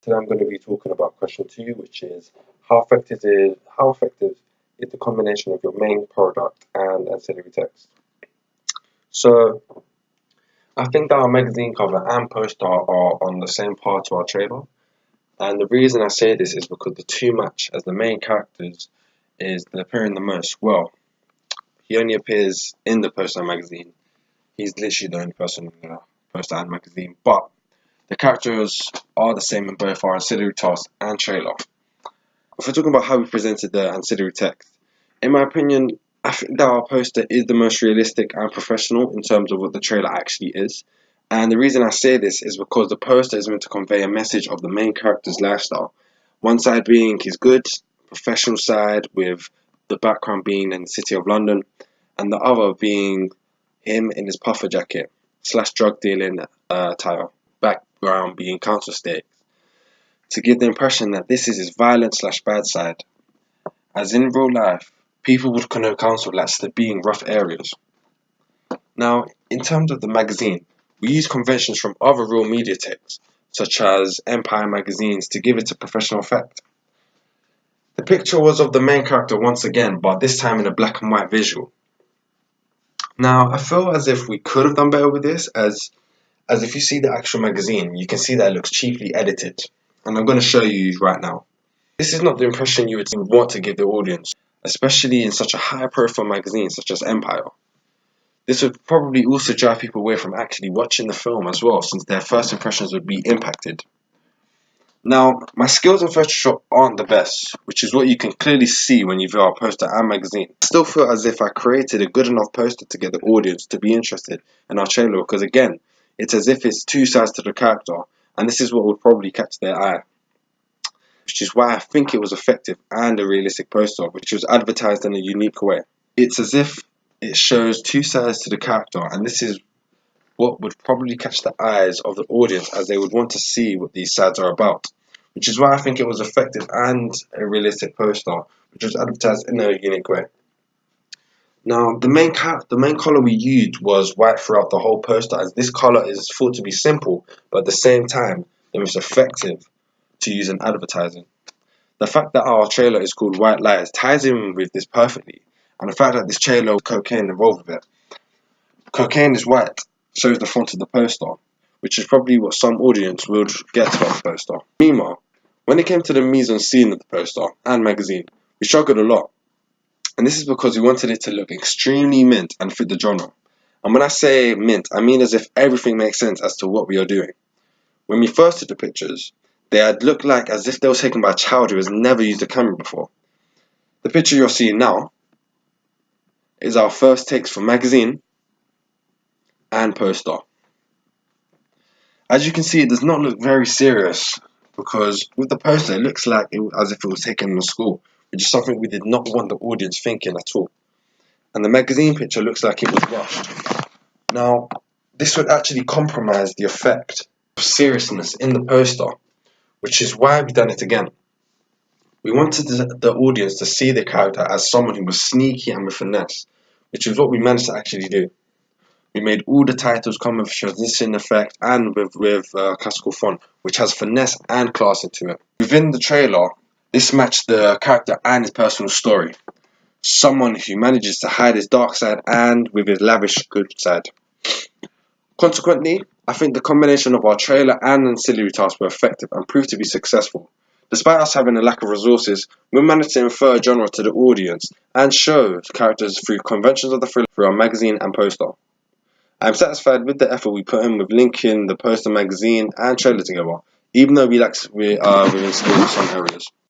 Today I'm going to be talking about question 2, which is how effective is the combination of your main product and ancillary text? So I think that our magazine cover and poster are on the same part to our trailer, and the reason I say this is because the two match, as the main characters is they appear in the most. Well, he only appears in the poster and magazine. He's literally the only person in the poster and magazine, but the characters are the same in both our ancillary task and trailer. If we're talking about how we presented the ancillary text, in my opinion, I think that our poster is the most realistic and professional in terms of what the trailer actually is. And the reason I say this is because the poster is meant to convey a message of the main character's lifestyle. One side being his good, professional side, with the background being in the city of London, and the other being him in his puffer jacket slash drug dealing attire, background being council state, to give the impression that this is his violent slash bad side. As in real life, people would connote council as to being rough areas. Now, in terms of the magazine, we use conventions from other real media texts, such as Empire magazines, to give it a professional effect. The picture was of the main character once again, but this time in a black and white visual. Now, I feel as if we could have done better with this, as if you see the actual magazine, you can see that it looks cheaply edited. And I'm going to show you right now. This is not the impression you would want to give the audience, especially in such a high-profile magazine such as Empire. This would probably also drive people away from actually watching the film as well, since their first impressions would be impacted. Now, my skills in Photoshop aren't the best, which is what you can clearly see when you view our poster and magazine. I still feel as if I created a good enough poster to get the audience to be interested in our trailer, because again, it's as if it's two sides to the character, and this is what would probably catch their eye. Which is why I think it was effective and a realistic poster, which was advertised in a unique way. It's as if it shows two sides to the character, and this is what would probably catch the eyes of the audience, as they would want to see what these sides are about. Which is why I think it was effective and a realistic poster, which was advertised in a unique way. Now, the main color we used was white throughout the whole poster, as this color is thought to be simple, but at the same time, the most effective to use in advertising. The fact that our trailer is called White Lies ties in with this perfectly, and the fact that this trailer has cocaine involved with it. Cocaine is white, so is the front of the poster, which is probably what some audience would get about the poster. Meanwhile, when it came to the mise-en-scene of the poster and magazine, we struggled a lot, and this is because we wanted it to look extremely mint and fit the genre. And when I say mint, I mean as if everything makes sense as to what we are doing. When we first took the pictures, they had looked like as if they were taken by a child who has never used a camera before. The picture you're seeing now is our first takes for magazine and poster. As you can see, it does not look very serious, because with the poster it looks like as if it was taken in school, which is something we did not want the audience thinking at all. And the magazine picture looks like it was rushed. Now, this would actually compromise the effect of seriousness in the poster, which is why we've done it again. We wanted the audience to see the character as someone who was sneaky and with finesse, which is what we managed to actually do. We made all the titles come with transition effect and with classical font, which has finesse and class into it. Within the trailer, this matched the character and his personal story. Someone who manages to hide his dark side and with his lavish good side. Consequently, I think the combination of our trailer and ancillary tasks were effective and proved to be successful. Despite us having a lack of resources, we managed to infer a genre to the audience and show characters through conventions of the thriller through our magazine and poster. I am satisfied with the effort we put in with linking the poster, magazine and trailer together, even though we lack within skills in some areas.